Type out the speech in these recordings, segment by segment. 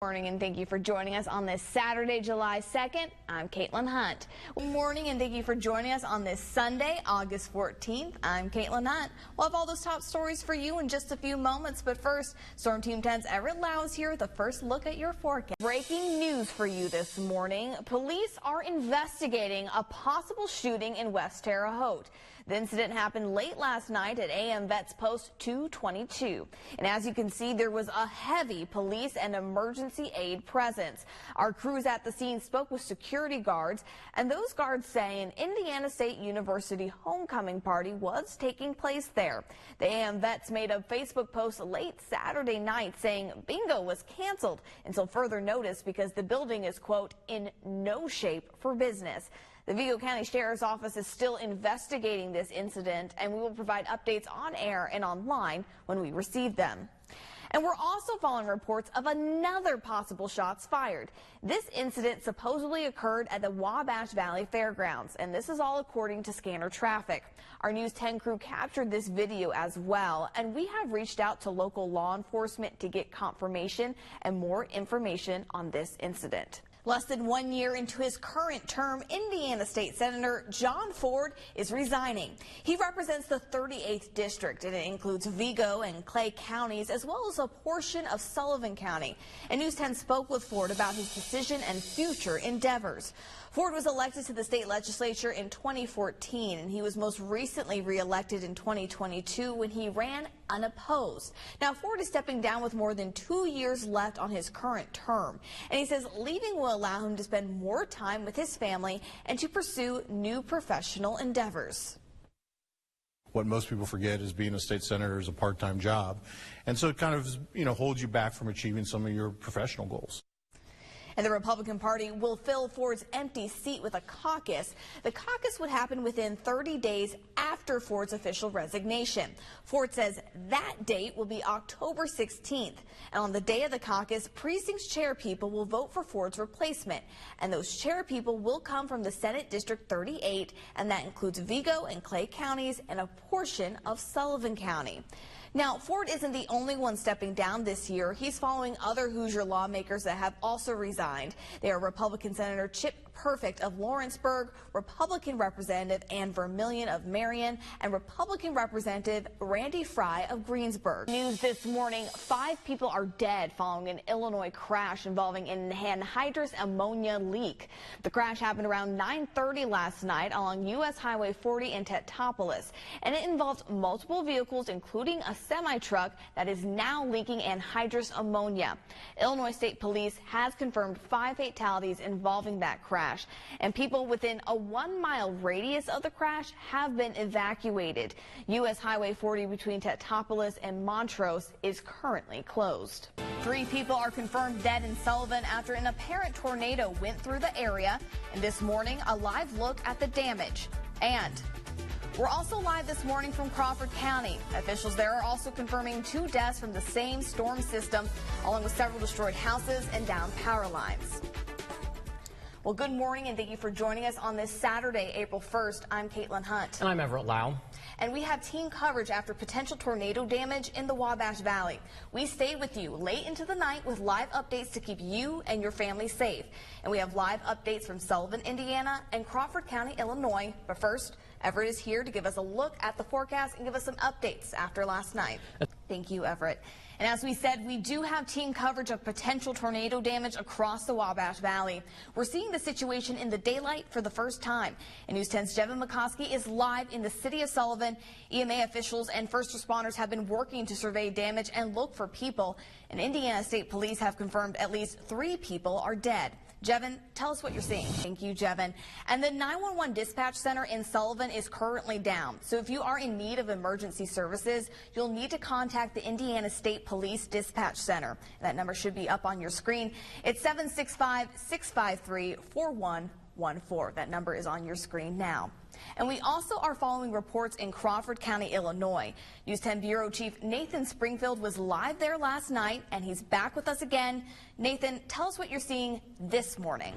Morning and thank you for joining us on this Saturday, July 2nd. I'm Caitlin Hunt. Good morning and thank you for joining us on this Sunday, August 14th. I'm Caitlin Hunt. We'll have all those top stories for you in just a few moments, but first, Storm Team 10's Everett Lau is here with a first look at your forecast. Breaking news for you this morning. Police are investigating a possible shooting in West Terre Haute. The incident happened late last night at AM Vets Post 222. And as you can see, there was a heavy police and emergency aid presence. Our crews at the scene spoke with security guards, and those guards say an Indiana State University homecoming party was taking place there. The AM Vets made a Facebook post late Saturday night saying bingo was canceled until further notice because the building is, quote, in no shape for business. The Vigo County Sheriff's Office is still investigating this incident, and we will provide updates on air and online when we receive them. And we're also following reports of another possible shots fired. This incident supposedly occurred at the Wabash Valley Fairgrounds, and this is all according to scanner traffic. Our News 10 crew captured this video as well, and we have reached out to local law enforcement to get confirmation and more information on this incident. Less than 1 year into his current term, Indiana State Senator John Ford is resigning. He represents the 38th District, and it includes Vigo and Clay counties, as well as a portion of Sullivan County. And News 10 spoke with Ford about his decision and future endeavors. Ford was elected to the state legislature in 2014, and he was most recently reelected in 2022 when he ran unopposed. Now, Ford is stepping down with more than 2 years left on his current term, and he says leaving will allow him to spend more time with his family and to pursue new professional endeavors. What most people forget is being a state senator is a part-time job, and so it kind of, holds you back from achieving some of your professional goals. And the Republican Party will fill Ford's empty seat with a caucus. The caucus would happen within 30 days after Ford's official resignation. Ford says that date will be October 16th. And on the day of the caucus, precincts chair people will vote for Ford's replacement. And those chair people will come from the Senate District 38, and that includes Vigo and Clay counties and a portion of Sullivan County. Now, Ford isn't the only one stepping down this year. He's following other Hoosier lawmakers that have also resigned. They are Republican Senator Chip Perfect of Lawrenceburg, Republican Representative Ann Vermillion of Marion, and Republican Representative Randy Fry of Greensburg. News this morning, 5 people are dead following an Illinois crash involving an anhydrous ammonia leak. The crash happened around 9:30 last night along U.S. Highway 40 in Tetopolis, and it involved multiple vehicles, including a semi-truck that is now leaking anhydrous ammonia. Illinois State Police has confirmed 5 fatalities involving that crash, and people within a 1-mile radius of the crash have been evacuated. U.S. Highway 40 between Tetopolis and Montrose is currently closed. 3 people are confirmed dead in Sullivan after an apparent tornado went through the area, and this morning a live look at the damage. And we're also live this morning from Crawford County. Officials there are also confirming 2 deaths from the same storm system, along with several destroyed houses and downed power lines. Well, good morning and thank you for joining us on this Saturday, April 1st. I'm Caitlin Hunt. And I'm Everett Lau. And we have team coverage after potential tornado damage in the Wabash Valley. We stayed with you late into the night with live updates to keep you and your family safe. And we have live updates from Sullivan, Indiana and Crawford County, Illinois. But first, Everett is here to give us a look at the forecast and give us some updates after last night. Thank you, Everett. And as we said, we do have team coverage of potential tornado damage across the Wabash Valley. We're seeing the situation in the daylight for the first time. And News 10's Jevin McCoskey is live in the city of Sullivan. EMA officials and first responders have been working to survey damage and look for people. And Indiana State Police have confirmed at least 3 people are dead. Jevin, tell us what you're seeing. Thank you, Jevin. And the 911 dispatch center in Sullivan is currently down. So if you are in need of emergency services, you'll need to contact the Indiana State Police Dispatch Center. That number should be up on your screen. It's 765-653-4114. That number is on your screen now. And we also are following reports in Crawford County, Illinois. News 10 Bureau Chief Nathan Springfield was live there last night, and he's back with us again. Nathan, tell us what you're seeing this morning.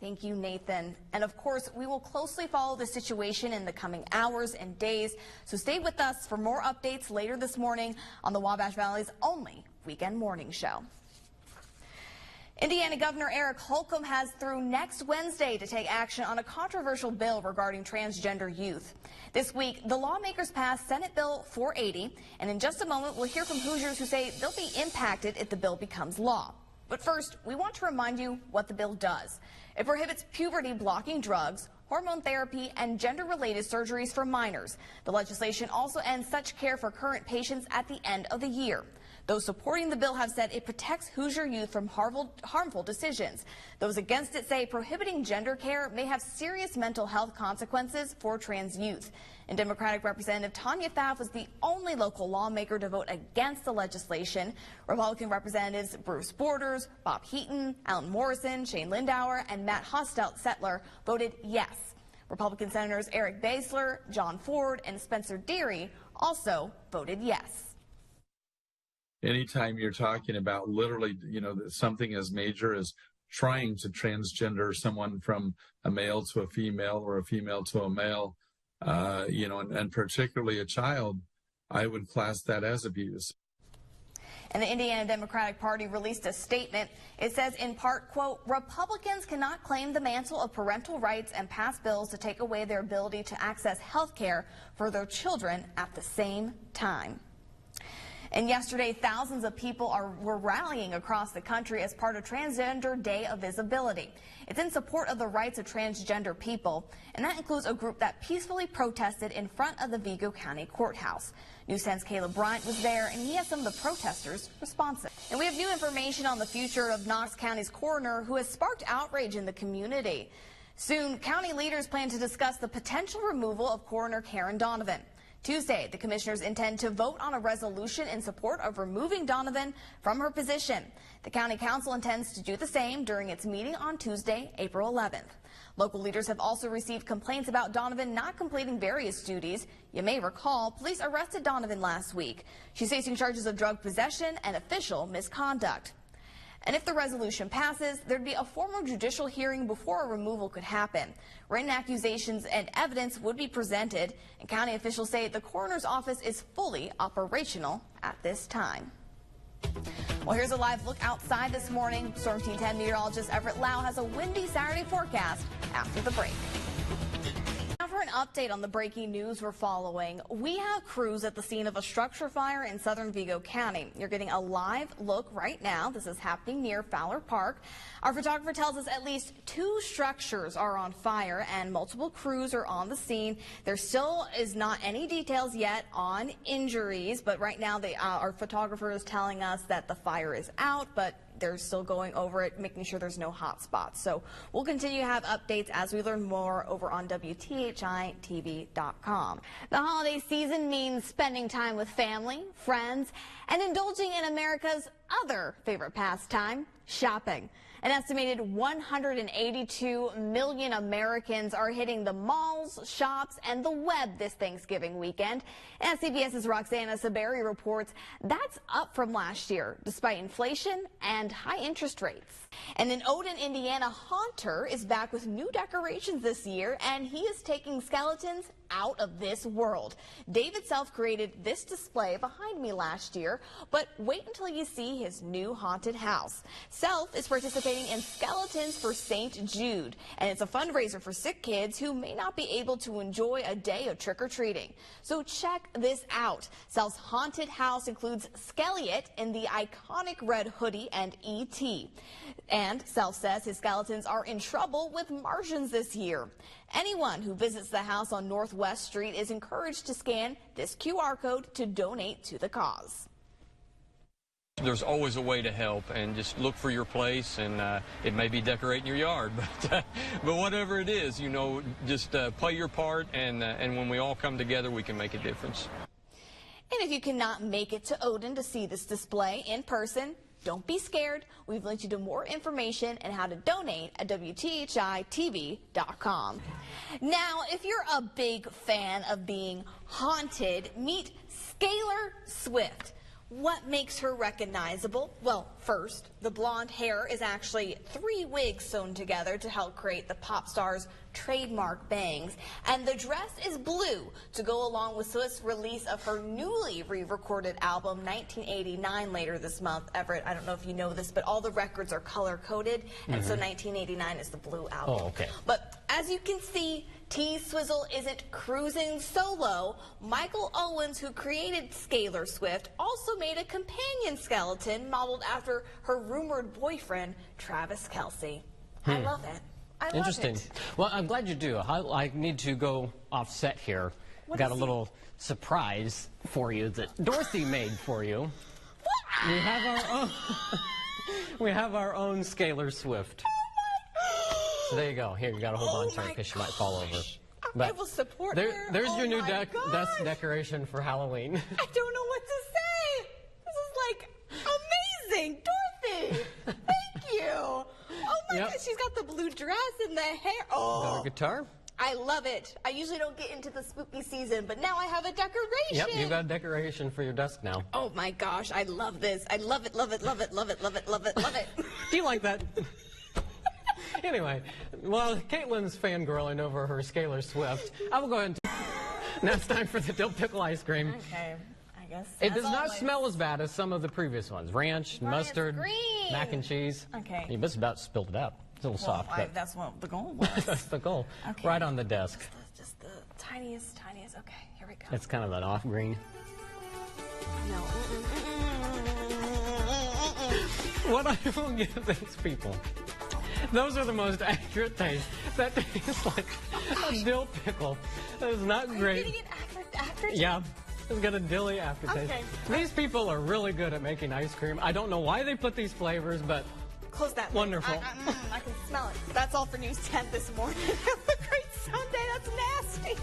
Thank you, Nathan. And of course, we will closely follow the situation in the coming hours and days. So stay with us for more updates later this morning on the Wabash Valley's only weekend morning show. Indiana Governor Eric Holcomb has through next Wednesday to take action on a controversial bill regarding transgender youth. This week, the lawmakers passed Senate Bill 480, and in just a moment, we'll hear from Hoosiers who say they'll be impacted if the bill becomes law. But first, we want to remind you what the bill does. It prohibits puberty-blocking drugs, hormone therapy, and gender-related surgeries for minors. The legislation also ends such care for current patients at the end of the year. Those supporting the bill have said it protects Hoosier youth from harmful decisions. Those against it say prohibiting gender care may have serious mental health consequences for trans youth. And Democratic Representative Tanya Pfaff was the only local lawmaker to vote against the legislation. Republican Representatives Bruce Borders, Bob Heaton, Alan Morrison, Shane Lindauer, and Matt Hostetler voted yes. Republican Senators Eric Basler, John Ford, and Spencer Deary also voted yes. Anytime you're talking about literally, something as major as trying to transgender someone from a male to a female or a female to a male, and particularly a child, I would class that as abuse. And the Indiana Democratic Party released a statement. It says in part, quote, Republicans cannot claim the mantle of parental rights and pass bills to take away their ability to access health care for their children at the same time. And yesterday, thousands of people were rallying across the country as part of Transgender Day of Visibility. It's in support of the rights of transgender people, and that includes a group that peacefully protested in front of the Vigo County Courthouse. News 10's Caleb Bryant was there, and he has some of the protesters' responses. And we have new information on the future of Knox County's coroner, who has sparked outrage in the community. Soon, county leaders plan to discuss the potential removal of Coroner Karen Donovan. Tuesday, the commissioners intend to vote on a resolution in support of removing Donovan from her position. The county council intends to do the same during its meeting on Tuesday, April 11th. Local leaders have also received complaints about Donovan not completing various duties. You may recall, police arrested Donovan last week. She's facing charges of drug possession and official misconduct. And if the resolution passes, there'd be a formal judicial hearing before a removal could happen. Written accusations and evidence would be presented, and county officials say the coroner's office is fully operational at this time. Well, here's a live look outside this morning. Storm Team 10 meteorologist Everett Lau has a windy Saturday forecast after the break. Now for an update on the breaking news we're following. We have crews at the scene of a structure fire in southern Vigo County. You're getting a live look right now. This is happening near Fowler Park. Our photographer tells us at least 2 structures are on fire and multiple crews are on the scene. There still is not any details yet on injuries, but right now our photographer is telling us that the fire is out, but they're still going over it, making sure there's no hot spots. So we'll continue to have updates as we learn more over on WTHITV.com. The holiday season means spending time with family, friends, and indulging in America's other favorite pastime, shopping. An estimated 182 million Americans are hitting the malls, shops, and the web this Thanksgiving weekend. And CBS's Roxana Saberi reports that's up from last year, despite inflation and high interest rates. And in Odin, Indiana, Haunter is back with new decorations this year, and he is taking skeletons out of this world. David Self created this display behind me last year, but wait until you see his new haunted house. Self is participating in Skeletons for St. Jude, and it's a fundraiser for sick kids who may not be able to enjoy a day of trick-or-treating. So check this out. Self's haunted house includes Skelliot in the iconic red hoodie and E.T. And Self says his skeletons are in trouble with Martians this year. Anyone who visits the house on Northwest Street is encouraged to scan this QR code to donate to the cause. There's always a way to help, and just look for your place, and it may be decorating your yard, but whatever it is, just play your part, and when we all come together, we can make a difference. And if you cannot make it to Odin to see this display in person, don't be scared. We've linked you to more information and how to donate at WTHITV.com. Now, if you're a big fan of being haunted, meet Scalar Swift. What makes her recognizable? Well, first, the blonde hair is actually 3 wigs sewn together to help create the pop star's trademark bangs. And the dress is blue to go along with Swift's release of her newly re-recorded album, 1989, later this month. Everett, I don't know if you know this, but all the records are color-coded, and so 1989 is the blue album. Oh, okay. But as you can see, T-Swizzle isn't cruising solo. Michael Owens, who created Scalar Swift, also made a companion skeleton modeled after her rumored boyfriend, Travis Kelce. I love it. I love Interesting. it. Well, I'm glad you do. I need to go offset here. What Got a is little surprise for you that Dorothy made for you. We have our own. We have our own Scalar Swift. So there you go. Here, you got to hold on to it because she might fall over. I will support her. There's Oh your new my desk gosh. decoration for Halloween. I don't know what to say. This is like amazing. Dorothy, thank you. Oh my Yep. God, she's got the blue dress and the hair. Oh, Got a guitar? I love it. I usually don't get into the spooky season, but now I have a decoration. Yep, you got a decoration for your desk now. Oh my gosh, I love this. I love it, love it, love it, love it, love it, love it, love it. Do you like that? Anyway, while Caitlin's fangirling over her Scalar Swift, I will go ahead and now it's time for the dill pickle ice cream. Okay, I guess. It as does not always. smell as bad as some of the previous ones. Ranch, But it's mustard, green. mac and cheese. Okay. You just about spilled it out. It's a little Well, soft, but that's what the goal was. that's the goal. Okay. Right on the desk. Just the tiniest. Okay, here we go. It's kind of an off green. No. What I will give these people, those are the most accurate taste. That tastes like a dill pickle. That is not great. Getting it after Yeah, it's got a dilly aftertaste. Okay. These people are really good at making ice cream. I don't know why they put these flavors, but Close that. lid. Wonderful. I can smell it. That's all for News 10 this morning. Have a great Sunday. That's nasty.